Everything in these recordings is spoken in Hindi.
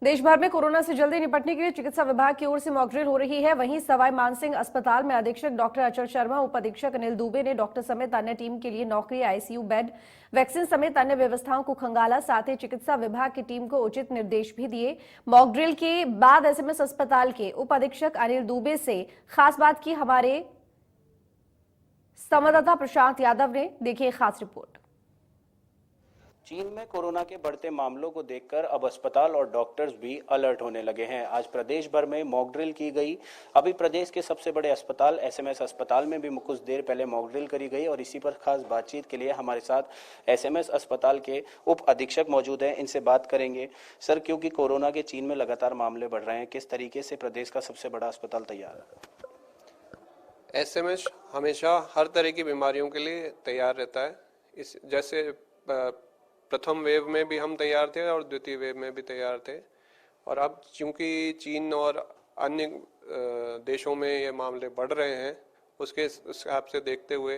देश भर में कोरोना से जल्दी निपटने के लिए चिकित्सा विभाग की ओर से मॉकड्रिल हो रही है। वहीं सवाई मानसिंह अस्पताल में अधीक्षक डॉक्टर अचल शर्मा, उप अधीक्षक अनिल दुबे ने डॉक्टर समेत अन्य टीम के लिए नौकरी, आईसीयू बेड, वैक्सीन समेत अन्य व्यवस्थाओं को खंगाला। साथ ही चिकित्सा विभाग की टीम को उचित निर्देश भी दिए। मॉकड्रिल के बाद एसएमएस अस्पताल के उप अधीक्षक अनिल दुबे से खास बात की हमारे संवाददाता प्रशांत यादव ने। देखिए खास रिपोर्ट। चीन में कोरोना के बढ़ते मामलों को देखकर अब अस्पताल और डॉक्टर्स भी अलर्ट होने लगे हैं। आज प्रदेश भर में मॉक ड्रिल की गई। अभी प्रदेश के सबसे बड़े अस्पताल एसएमएस अस्पताल में भी कुछ देर पहले मॉक ड्रिल करी गई और इसी पर खास बातचीत के लिए हमारे साथ एसएमएस अस्पताल के उप अधीक्षक मौजूद हैं। इनसे बात करेंगे। सर, क्योंकि कोरोना के चीन में लगातार मामले बढ़ रहे हैं, किस तरीके से प्रदेश का सबसे बड़ा अस्पताल तैयार है? एसएमएस हमेशा हर तरह की बीमारियों के लिए तैयार रहता है। इस जैसे प्रथम वेव में भी हम तैयार थे और द्वितीय वेव में भी तैयार थे, और अब चूंकि चीन और अन्य देशों में ये मामले बढ़ रहे हैं, उसके हिसाब से देखते हुए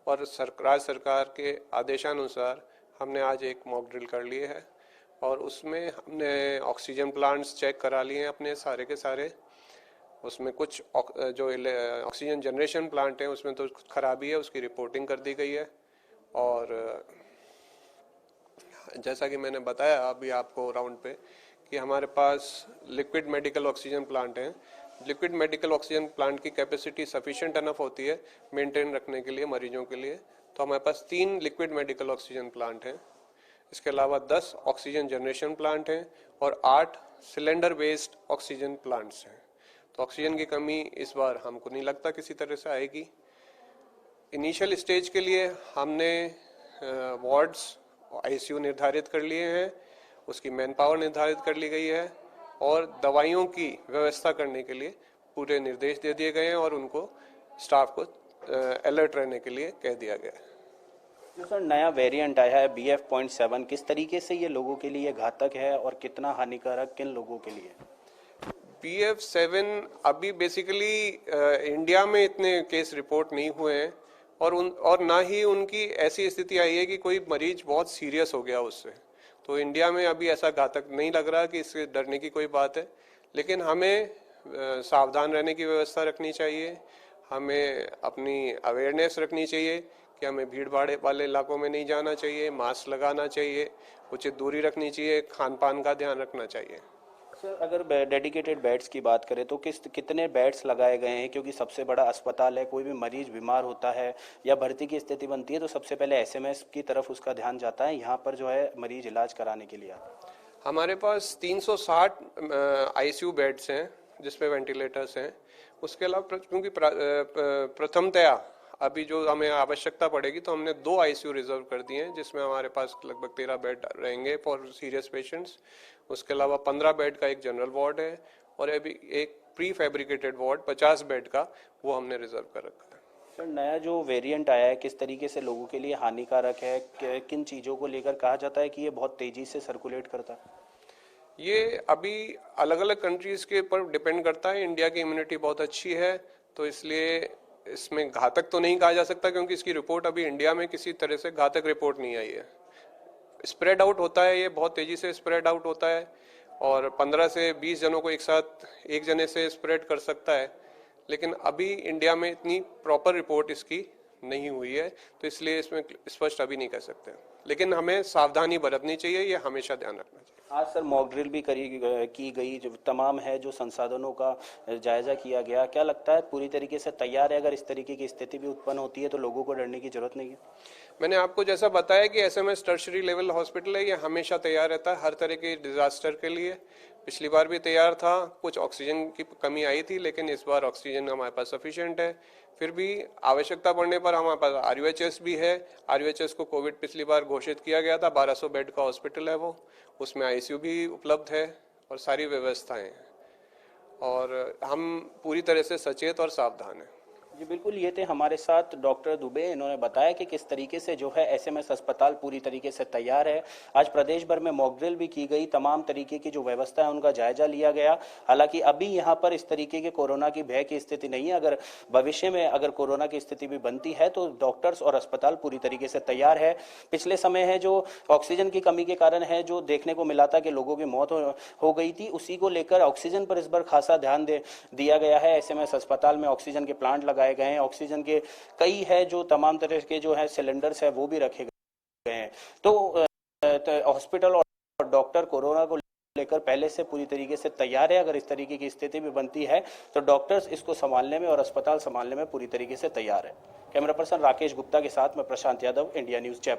और राज्य सरकार के आदेशानुसार हमने आज एक मॉक ड्रिल कर लिए है और उसमें हमने ऑक्सीजन प्लांट्स चेक करा लिए हैं अपने सारे के सारे। उसमें कुछ जो ऑक्सीजन जनरेशन प्लांट हैं उसमें तो खराबी है, उसकी रिपोर्टिंग कर दी गई है। और जैसा कि मैंने बताया अभी आपको राउंड पे कि हमारे पास लिक्विड मेडिकल ऑक्सीजन प्लांट हैं। लिक्विड मेडिकल ऑक्सीजन प्लांट की कैपेसिटी सफिशिएंट अनफ होती है मेंटेन रखने के लिए मरीजों के लिए, तो हमारे पास 3 लिक्विड मेडिकल ऑक्सीजन प्लांट हैं। इसके अलावा 10 ऑक्सीजन जनरेशन प्लांट हैं और 8 सिलेंडर बेस्ड ऑक्सीजन प्लांट्स हैं। तो ऑक्सीजन की कमी इस बार हमको नहीं लगता किसी तरह से आएगी। इनिशियल स्टेज के लिए हमने वार्ड्स आईसीयू निर्धारित कर लिए हैं, उसकी मैन पावर निर्धारित कर ली गई है और दवाइयों की व्यवस्था करने के लिए पूरे निर्देश दे दिए गए हैं और उनको स्टाफ को अलर्ट रहने के लिए कह दिया गया है। जो सर नया वेरिएंट आया है BF.7, किस तरीके से ये लोगों के लिए घातक है और कितना हानिकारक किन लोगों के लिए? BF.7 अभी बेसिकली इंडिया में इतने केस रिपोर्ट नहीं हुए हैं और ना ही उनकी ऐसी स्थिति आई है कि कोई मरीज बहुत सीरियस हो गया उससे। तो इंडिया में अभी ऐसा घातक नहीं लग रहा कि इससे डरने की कोई बात है, लेकिन हमें सावधान रहने की व्यवस्था रखनी चाहिए। हमें अपनी अवेयरनेस रखनी चाहिए कि हमें भीड़ भाड़ वाले इलाकों में नहीं जाना चाहिए, मास्क लगाना चाहिए, उचित दूरी रखनी चाहिए, खान पान का ध्यान रखना चाहिए। सर, अगर डेडिकेटेड बेड्स की बात करें तो कितने बेड्स लगाए गए हैं? क्योंकि सबसे बड़ा अस्पताल है, कोई भी मरीज बीमार होता है या भर्ती की स्थिति बनती है तो सबसे पहले एसएमएस की तरफ उसका ध्यान जाता है। यहाँ पर जो है मरीज इलाज कराने के लिए आता है। हमारे पास 360 आईसीयू बेड्स हैं जिसपे वेंटिलेटर्स हैं। उसके अलावा क्योंकि प्रथमतया अभी जो हमें आवश्यकता पड़ेगी तो हमने 2 आईसीयू रिजर्व कर दिए हैं जिसमें हमारे पास लगभग 13 बेड रहेंगे फॉर सीरियस पेशेंट्स। उसके अलावा 15 बेड का एक जनरल वार्ड है और अभी एक प्री फैब्रिकेटेड वार्ड 50 बेड का वो हमने रिजर्व कर रखा है। सर, नया जो वेरिएंट आया है किस तरीके से लोगों के लिए हानिकारक है? किन चीज़ों को लेकर कहा जाता है कि ये बहुत तेजी से सर्कुलेट करता है? ये अभी अलग अलग कंट्रीज के ऊपर डिपेंड करता है। इंडिया की इम्यूनिटी बहुत अच्छी है तो इसलिए इसमें घातक तो नहीं कहा जा सकता, क्योंकि इसकी रिपोर्ट अभी इंडिया में किसी तरह से घातक रिपोर्ट नहीं आई है। स्प्रेड आउट होता है, ये बहुत तेजी से स्प्रेड आउट होता है और 15 से 20 जनों को एक साथ एक जने से स्प्रेड कर सकता है, लेकिन अभी इंडिया में इतनी प्रॉपर रिपोर्ट इसकी नहीं हुई है तो इसलिए इसमें स्पष्ट अभी नहीं कह सकते, लेकिन हमें सावधानी बरतनी चाहिए, ये हमेशा ध्यान रखना चाहिए। आज सर मॉक ड्रिल भी की गई, जो तमाम है जो संसाधनों का जायजा किया गया, क्या लगता है पूरी तरीके से तैयार है? अगर इस तरीके की स्थिति भी उत्पन्न होती है तो लोगों को डरने की जरूरत नहीं है? मैंने आपको जैसा बताया कि एसएमएस टर्शरी लेवल हॉस्पिटल है, ये हमेशा तैयार रहता है हर तरह के डिजास्टर के लिए। पिछली बार भी तैयार था, कुछ ऑक्सीजन की कमी आई थी, लेकिन इस बार ऑक्सीजन हमारे पास सफिशिएंट है। फिर भी आवश्यकता पड़ने पर हमारे पास आरयूएचएस भी है। आरयूएचएस को कोविड पिछली बार घोषित किया गया था, 1200 बेड का हॉस्पिटल है वो, उसमें आईसीयू भी उपलब्ध है और सारी व्यवस्थाएं हैं और हम पूरी तरह से सचेत और सावधान हैं। जी बिल्कुल, ये थे हमारे साथ डॉक्टर दुबे। इन्होंने बताया कि किस तरीके से जो है एसएमएस अस्पताल पूरी तरीके से तैयार है। आज प्रदेश भर में मॉक ड्रिल भी की गई, तमाम तरीके की जो व्यवस्था है उनका जायजा लिया गया। हालांकि अभी यहाँ पर इस तरीके के कोरोना की भय की स्थिति नहीं है। अगर भविष्य में अगर कोरोना की स्थिति भी बनती है तो डॉक्टर्स और अस्पताल पूरी तरीके से तैयार है। पिछले समय है जो ऑक्सीजन की कमी के कारण है जो देखने को मिला था कि लोगों की मौत हो गई थी, उसी को लेकर ऑक्सीजन पर इस बार खासा ध्यान दिया गया है। एसएमएस अस्पताल में ऑक्सीजन के प्लांट लगाए गए हैं, ऑक्सीजन के कई है जो तमाम तरह के जो है सिलेंडर्स है वो भी रखे गए हैं। तो हॉस्पिटल और डॉक्टर कोरोना को लेकर पहले से पूरी तरीके से तैयार है। अगर इस तरीके की स्थिति भी बनती है तो डॉक्टर्स इसको संभालने में और अस्पताल संभालने में पूरी तरीके से तैयार है। कैमरा पर्सन राकेश गुप्ता के साथ मैं प्रशांत यादव, इंडिया न्यूज जयपुर।